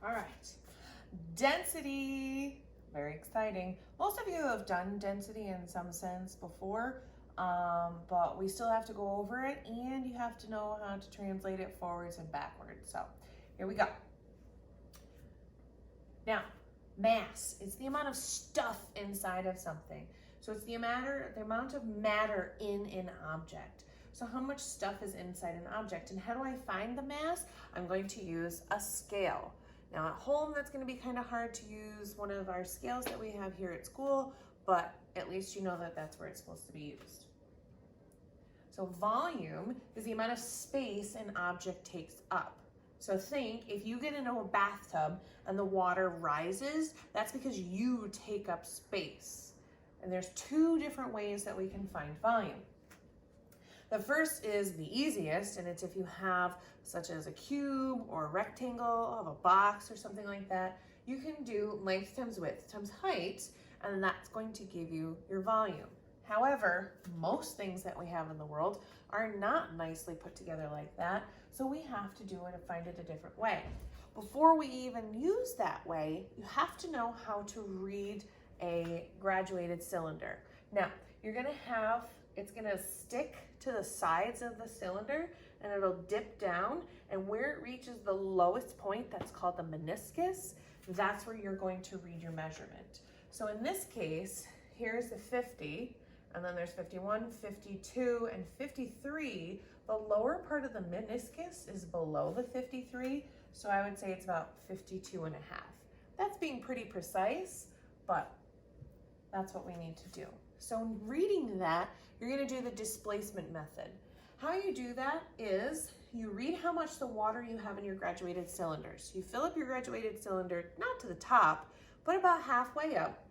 All right, density, very exciting. Most of you have done density in some sense before, but we still have to go over it, and you have to know how to translate it forwards and backwards. So here we go. Now, mass is the amount of stuff inside of something. So it's the amount of matter in an object. So how much stuff is inside an object? And how do I find the mass? I'm going to use a scale. Now at home, that's going to be kind of hard to use one of our scales that we have here at school, but at least you know that that's where it's supposed to be used. So volume is the amount of space an object takes up. So think, if you get into a bathtub and the water rises, that's because you take up space. And there's two different ways that we can find volume. The first is the easiest, and it's if you have such as a cube or a rectangle of a box or something like that, you can do length times width times height, and that's going to give you your volume. However, most things that we have in the world are not nicely put together like that, so we have to do it and find it a different way. Before we even use that way, you have to know how to read a graduated cylinder. Now, you're gonna have, it's gonna stick to the sides of the cylinder and it'll dip down, and where it reaches the lowest point, that's called the meniscus, that's where you're going to read your measurement. So in this case, here's the 50, and then there's 51, 52, and 53. The lower part of the meniscus is below the 53, so I would say it's about 52 and a half. That's being pretty precise, but that's what we need to do. So in reading that, you're gonna do the displacement method. How you do that is you read how much the water you have in your graduated cylinders. You fill up your graduated cylinder, not to the top, but about halfway up.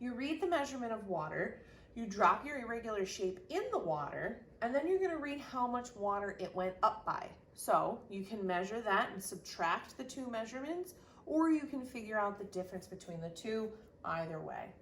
You read the measurement of water, you drop your irregular shape in the water, and then you're gonna read how much water it went up by. So you can measure that and subtract the two measurements, or you can figure out the difference between the two, either way.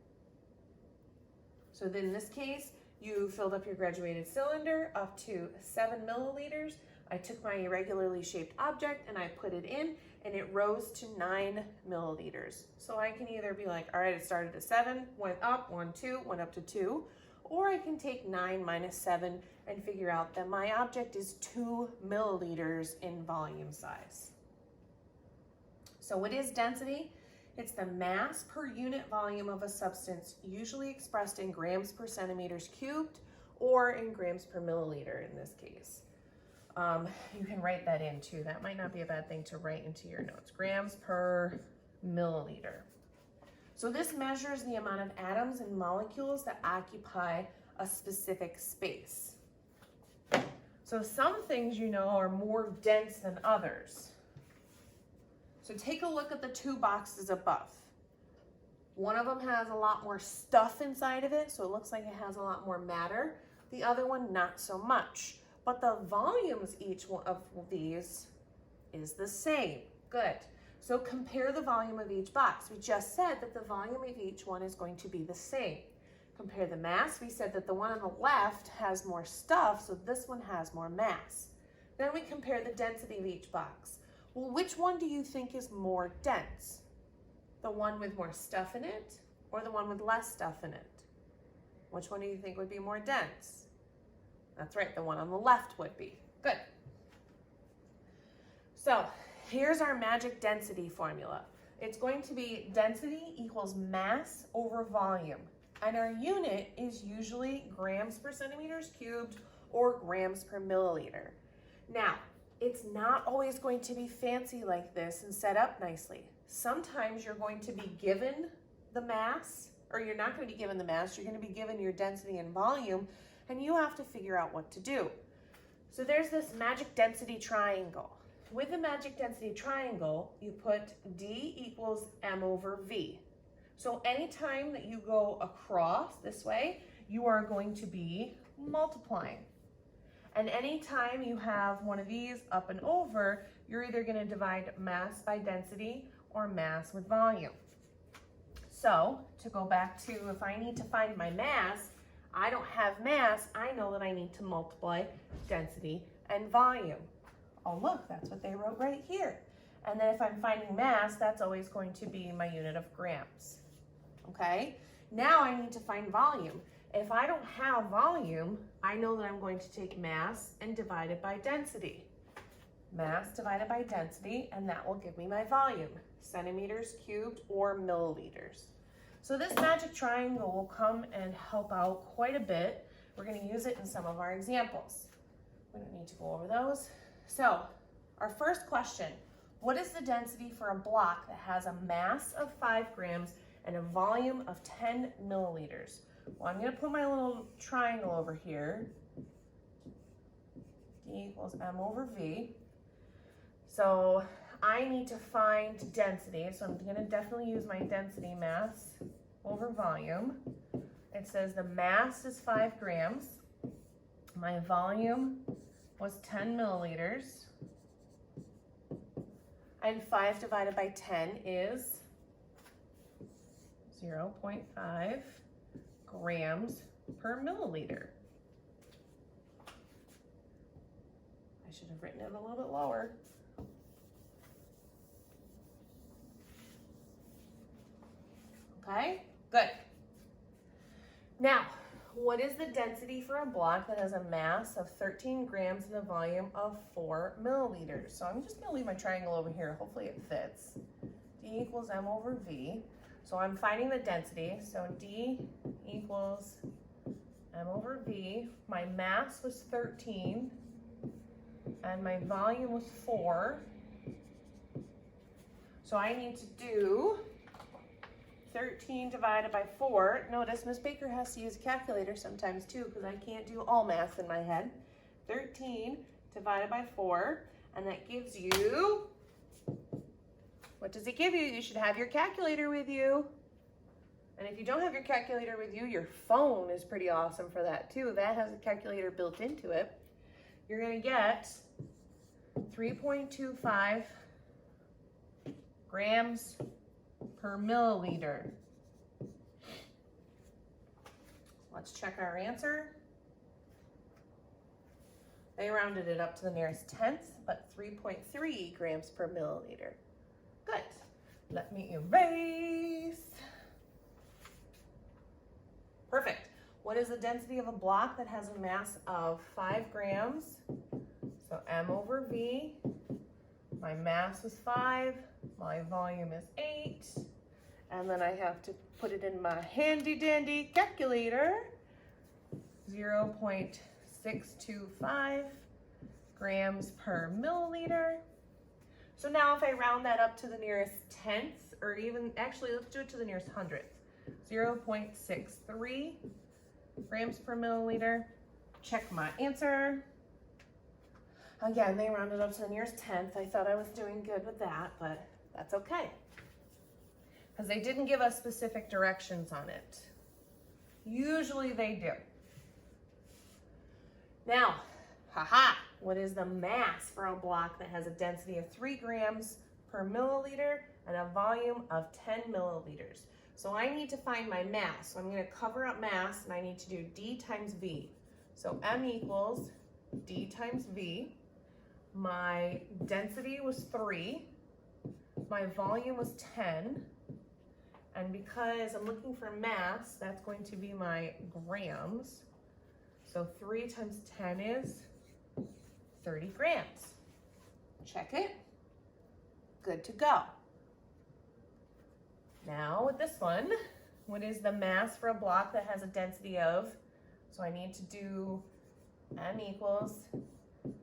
So then in this case, you filled up your graduated cylinder up to 7 milliliters. I took my irregularly shaped object and I put it in, and it rose to 9 milliliters. So I can either be like, all right, it started at 7, went up, 1, 2, went up to 2, or I can take 9 minus 7 and figure out that my object is 2 milliliters in volume size. So what is density? It's the mass per unit volume of a substance, usually expressed in grams per centimeters cubed or in grams per milliliter in this case. You can write that in too. That might not be a bad thing to write into your notes. Grams per milliliter. So this measures the amount of atoms and molecules that occupy a specific space. So some things you know are more dense than others. So take a look at the two boxes above. One of them has a lot more stuff inside of it, so it looks like it has a lot more matter. The other one, not so much. But the volumes each one of these is the same. Good. So compare the volume of each box. We just said that the volume of each one is going to be the same. Compare the mass. We said that the one on the left has more stuff, so this one has more mass. Then we compare the density of each box. Well, which one do you think is more dense? The one with more stuff in it or the one with less stuff in it? Which one do you think would be more dense? That's right, the one on the left would be. Good. So here's our magic density formula. It's going to be density equals mass over volume. And our unit is usually grams per centimeters cubed or grams per milliliter. Now, it's not always going to be fancy like this and set up nicely. Sometimes you're going to be given the mass, or you're not going to be given the mass, you're going to be given your density and volume, and you have to figure out what to do. So there's this magic density triangle. With the magic density triangle, you put D equals M over V. So anytime that you go across this way, you are going to be multiplying. And anytime you have one of these up and over, you're either going to divide mass by density or mass with volume. So to go back to, if I need to find my mass, I don't have mass, I know that I need to multiply density and volume. Oh look, that's what they wrote right here. And then if I'm finding mass, that's always going to be my unit of grams. Okay? Now I need to find volume. If I don't have volume, I know that I'm going to take mass and divide it by density. Mass divided by density, and that will give me my volume, centimeters cubed or milliliters. So this magic triangle will come and help out quite a bit. We're going to use it in some of our examples. We don't need to go over those. So our first question, what is the density for a block that has a mass of 5 grams and a volume of 10 milliliters? Well, I'm going to put my little triangle over here. D equals M over V. So I need to find density. So I'm going to definitely use my density, mass over volume. It says the mass is 5 grams. My volume was 10 milliliters. And 5 divided by 10 is 0.5 grams per milliliter. I should have written it a little bit lower. Okay, good. Now, what is the density for a block that has a mass of 13 grams and a volume of 4 milliliters? So I'm just going to leave my triangle over here. Hopefully it fits. D equals M over V. So I'm finding the density. So D equals M over V. My mass was 13 and my volume was 4. So I need to do 13 divided by 4. Notice Miss Baker has to use a calculator sometimes too because I can't do all math in my head. 13 divided by 4, and that gives you, what does it give you? You should have your calculator with you. And if you don't have your calculator with you, your phone is pretty awesome for that too. That has a calculator built into it. You're going to get 3.25 grams per milliliter. Let's check our answer. They rounded it up to the nearest tenth, but 3.3 grams per milliliter. Good. Let me erase. Perfect. What is the density of a block that has a mass of 5 grams? So M over V. My mass was 5. My volume is 8. And then I have to put it in my handy dandy calculator. 0.625 grams per milliliter. So now if I round that up to the nearest tenth, or even, actually let's do it to the nearest hundredth. 0.63 grams per milliliter. Check my answer. Again, they rounded up to the nearest tenth. I thought I was doing good with that, but that's okay. Because they didn't give us specific directions on it. Usually they do. Now, what is the mass for a block that has a density of 3 grams per milliliter and a volume of 10 milliliters? So I need to find my mass. So I'm going to cover up mass, and I need to do D times V. So M equals D times V. My density was 3. My volume was 10. And because I'm looking for mass, that's going to be my grams. So 3 times 10 is 30 grams. Check it. Good to go. Now with this one, what is the mass for a block that has a density of, so I need to do M equals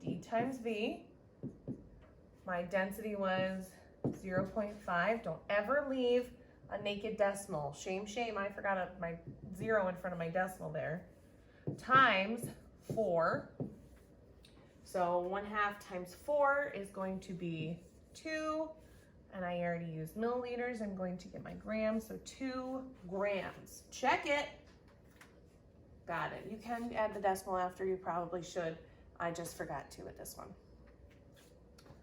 D times V. My density was 0.5. Don't ever leave a naked decimal. Shame, shame, I forgot my 0 in front of my decimal there. Times 4. So 1/2 times 4 is going to be 2. And I already used milliliters. I'm going to get my grams, so 2 grams. Check it. Got it. You can add the decimal after, you probably should. I just forgot to with this one.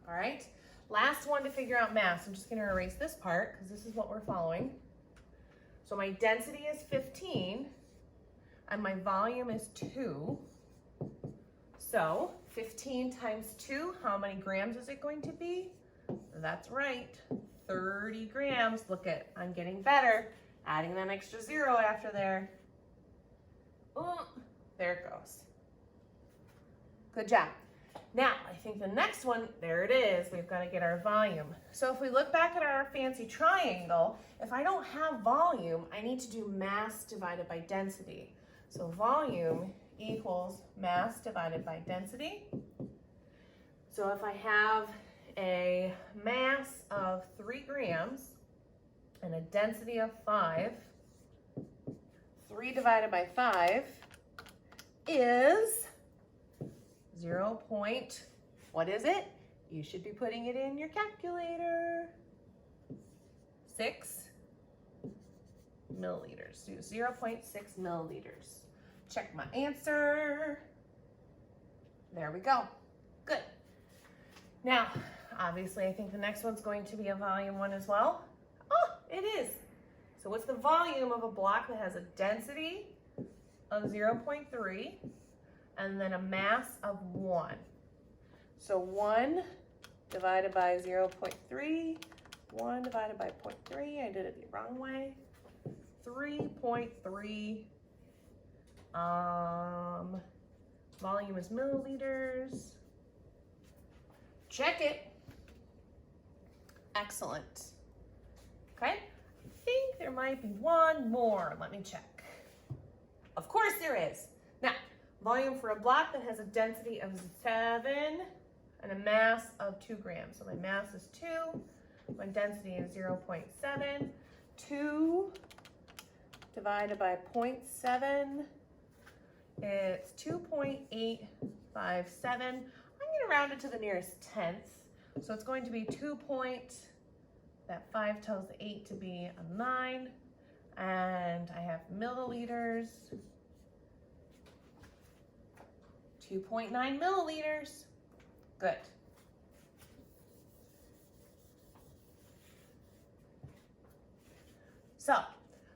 All right, last one to figure out mass. I'm just gonna erase this part because this is what we're following. So my density is 15 and my volume is 2. So 15 times 2, how many grams is it going to be? That's right, 30 grams. Look at, I'm getting better. Adding that extra 0 after there. Oh, there it goes. Good job. Now, I think the next one, there it is. We've got to get our volume. So if we look back at our fancy triangle, if I don't have volume, I need to do mass divided by density. So volume equals mass divided by density. So if I have a mass of 3 grams and a density of 5, 3 divided by 5 is 0. What is it? You should be putting it in your calculator. 6 milliliters. Do 0.6 milliliters. Check my answer. There we go. Good. Now, obviously, I think the next one's going to be a volume one as well. Oh, it is. So what's the volume of a block that has a density of 0.3 and then a mass of 1? So 1 divided by 0.3, 1 divided by 0.3, I did it the wrong way. 3.3, volume is milliliters. Check it. Excellent. Okay, I think there might be one more. Let me check. Of course there is. Now, volume for a block that has a density of 7 and a mass of 2 grams. So my mass is 2, my density is 0.7. 2 divided by 0.7, it's 2.857. I'm going to round it to the nearest tenth. So it's going to be 2. That 5 tells the 8 to be a 9. And I have milliliters. 2.9 milliliters. Good. So,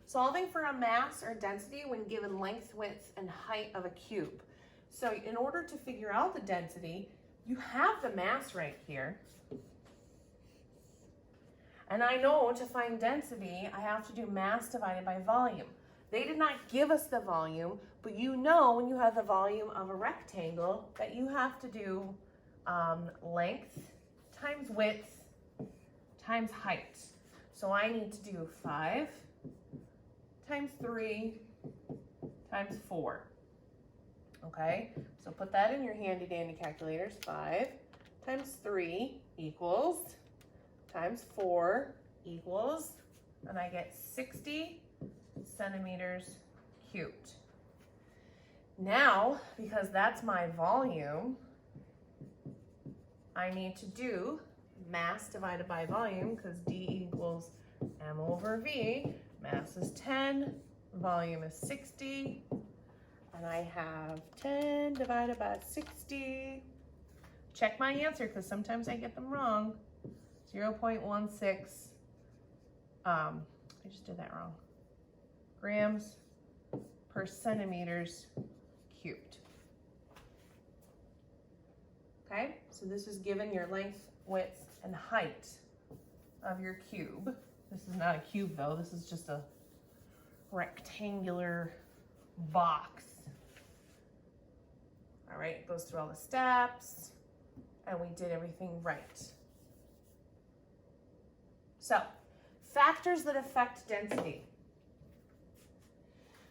solving for a mass or density when given length, width, and height of a cube. So in order to figure out the density, you have the mass right here. And I know to find density, I have to do mass divided by volume. They did not give us the volume, but you know when you have the volume of a rectangle that you have to do length times width times height. So I need to do 5 times 3 times 4. Okay, so put that in your handy dandy calculators. 5 times 3 equals, times 4 equals, and I get 60 centimeters cubed. Now, because that's my volume, I need to do mass divided by volume, because D equals M over V. Mass is 10, volume is 60, and I have 10 divided by 60. Check my answer, because sometimes I get them wrong. 0.16, I just did that wrong, grams per centimeters cubed. Okay, so this is given your length, width, and height of your cube. This is not a cube though, this is just a rectangular box. All right, it goes through all the steps, and we did everything right. So, factors that affect density.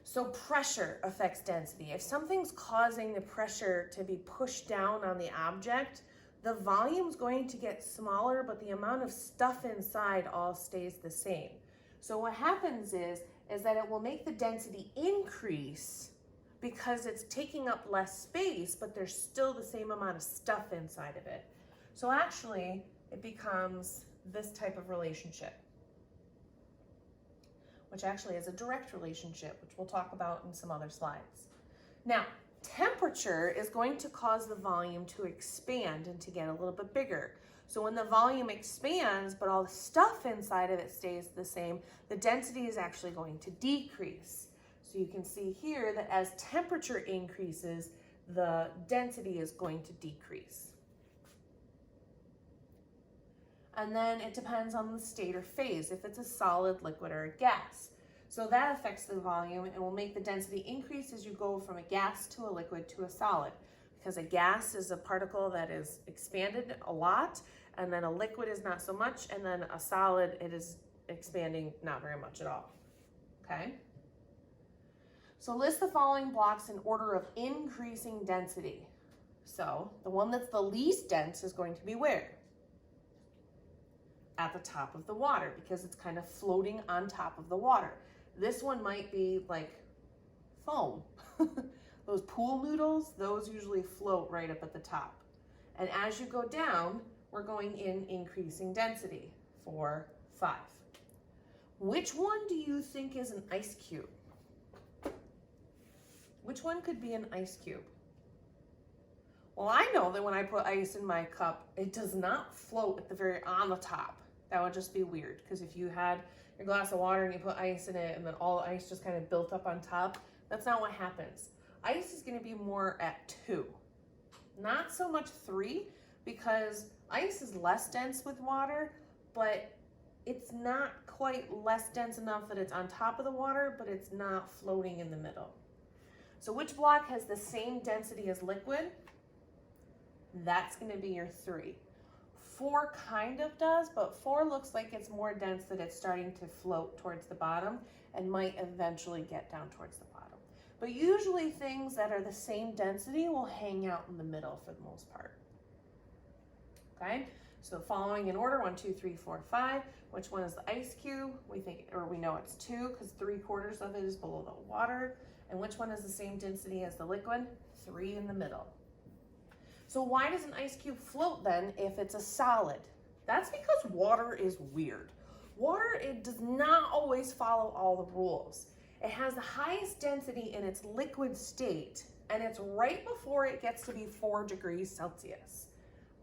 So pressure affects density. If something's causing the pressure to be pushed down on the object, the volume's going to get smaller, but the amount of stuff inside all stays the same. So what happens is that it will make the density increase because it's taking up less space, but there's still the same amount of stuff inside of it. So actually, it becomes this type of relationship, which actually is a direct relationship, which we'll talk about in some other slides. Now, temperature is going to cause the volume to expand and to get a little bit bigger. So when the volume expands, but all the stuff inside of it stays the same, the density is actually going to decrease. So you can see here that as temperature increases, the density is going to decrease. And then it depends on the state or phase, if it's a solid, liquid, or a gas. So that affects the volume and will make the density increase as you go from a gas to a liquid to a solid. Because a gas is a particle that is expanded a lot, and then a liquid is not so much, and then a solid, it is expanding not very much at all. Okay? So list the following blocks in order of increasing density. So the one that's the least dense is going to be where? At the top of the water, because it's kind of floating on top of the water. This one might be like foam. Those pool noodles, those usually float right up at the top. And as you go down, we're going in increasing density. 4, 5. Which one do you think is an ice cube? Which one could be an ice cube? Well, I know that when I put ice in my cup, it does not float at the on the top. That would just be weird, because if you had your glass of water and you put ice in it and then all the ice just kind of built up on top, that's not what happens. Ice is going to be more at 2, not so much 3, because ice is less dense with water, but it's not quite less dense enough that it's on top of the water, but it's not floating in the middle. So which block has the same density as liquid? That's going to be your 3. 4 kind of does, but 4 looks like it's more dense, that it's starting to float towards the bottom and might eventually get down towards the bottom. But usually things that are the same density will hang out in the middle for the most part. Okay, so following in order, 1, 2, 3, 4, 5. Which one is the ice cube? We know it's 2, because 3/4 of it is below the water. And which one is the same density as the liquid? 3 in the middle. So why does an ice cube float then if it's a solid? That's because water is weird. Water, it does not always follow all the rules. It has the highest density in its liquid state, and it's right before it gets to be 4 degrees Celsius.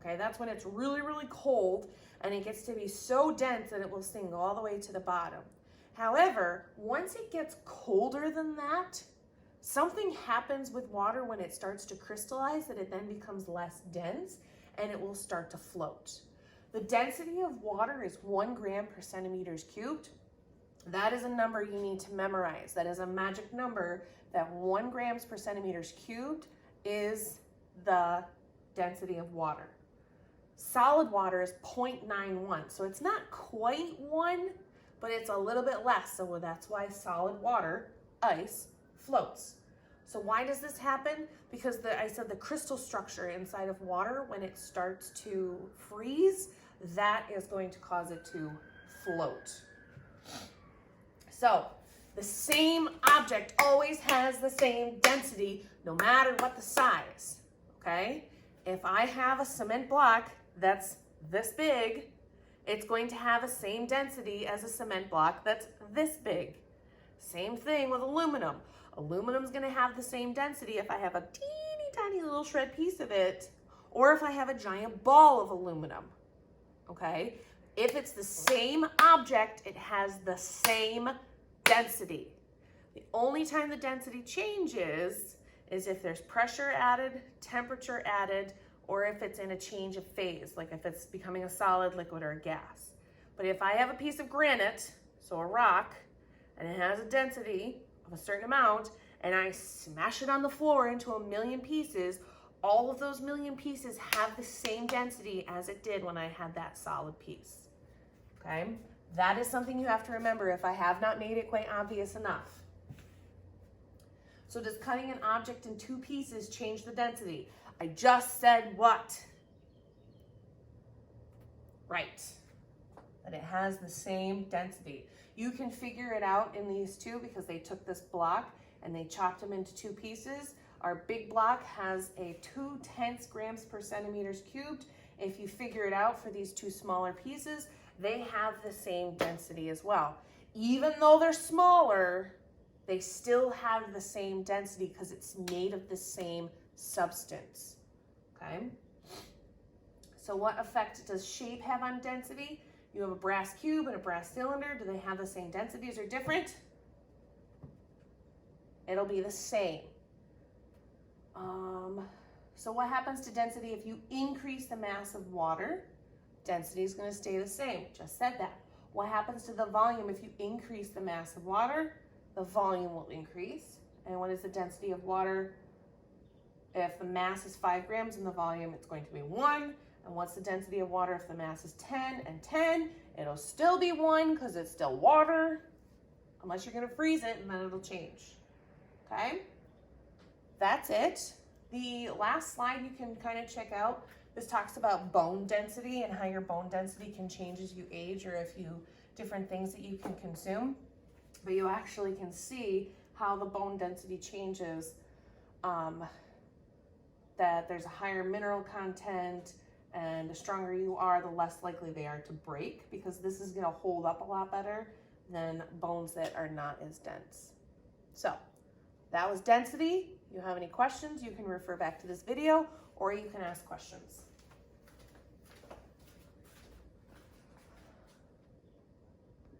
Okay, that's when it's really, really cold, and it gets to be so dense that it will sink all the way to the bottom. However, once it gets colder than that, something happens with water when it starts to crystallize, that it then becomes less dense and it will start to float. The density of water is 1 gram per centimeters cubed. That is a number you need to memorize. That is a magic number, that 1 grams per centimeters cubed is the density of water. Solid water is 0.91, so it's not quite 1, but it's a little bit less, so that's why solid water, ice, floats. So why does this happen? Because I said the crystal structure inside of water, when it starts to freeze, that is going to cause it to float. So the same object always has the same density, no matter what the size, okay? If I have a cement block that's this big, it's going to have the same density as a cement block that's this big. Same thing with aluminum. Aluminum's going to have the same density if I have a teeny tiny little shred piece of it, or if I have a giant ball of aluminum, okay? If it's the same object, it has the same density. The only time the density changes is if there's pressure added, temperature added, or if it's in a change of phase, like if it's becoming a solid, liquid, or a gas. But if I have a piece of granite, so a rock, and it has a density of a certain amount, and I smash it on the floor into 1,000,000 pieces, all of those 1,000,000 pieces have the same density as it did when I had that solid piece, okay? That is something you have to remember if I have not made it quite obvious enough. So does cutting an object in 2 pieces change the density? I just said what? Right, that it has the same density. You can figure it out in these 2 because they took this block and they chopped them into 2 pieces. Our big block has a 2/10 grams per centimeters cubed. If you figure it out for these 2 smaller pieces, they have the same density as well. Even though they're smaller, they still have the same density because it's made of the same substance, okay? So what effect does shape have on density? You have a brass cube and a brass cylinder. Do they have the same densities or different? It'll be the same. So what happens to density if you increase the mass of water? Density is going to stay the same. Just said that. What happens to the volume if you increase the mass of water? The volume will increase. And what is the density of water? If the mass is 5 grams and the volume, it's going to be 1. And what's the density of water if the mass is 10 and 10? It'll still be 1 because it's still water, unless you're going to freeze it and then it'll change. Okay? That's it. The last slide you can kind of check out. This talks about bone density and how your bone density can change as you age or if you, different things that you can consume. But you actually can see how the bone density changes, that there's a higher mineral content, and the stronger you are, the less likely they are to break, because this is going to hold up a lot better than bones that are not as dense. So that was density. If you have any questions, you can refer back to this video or you can ask questions.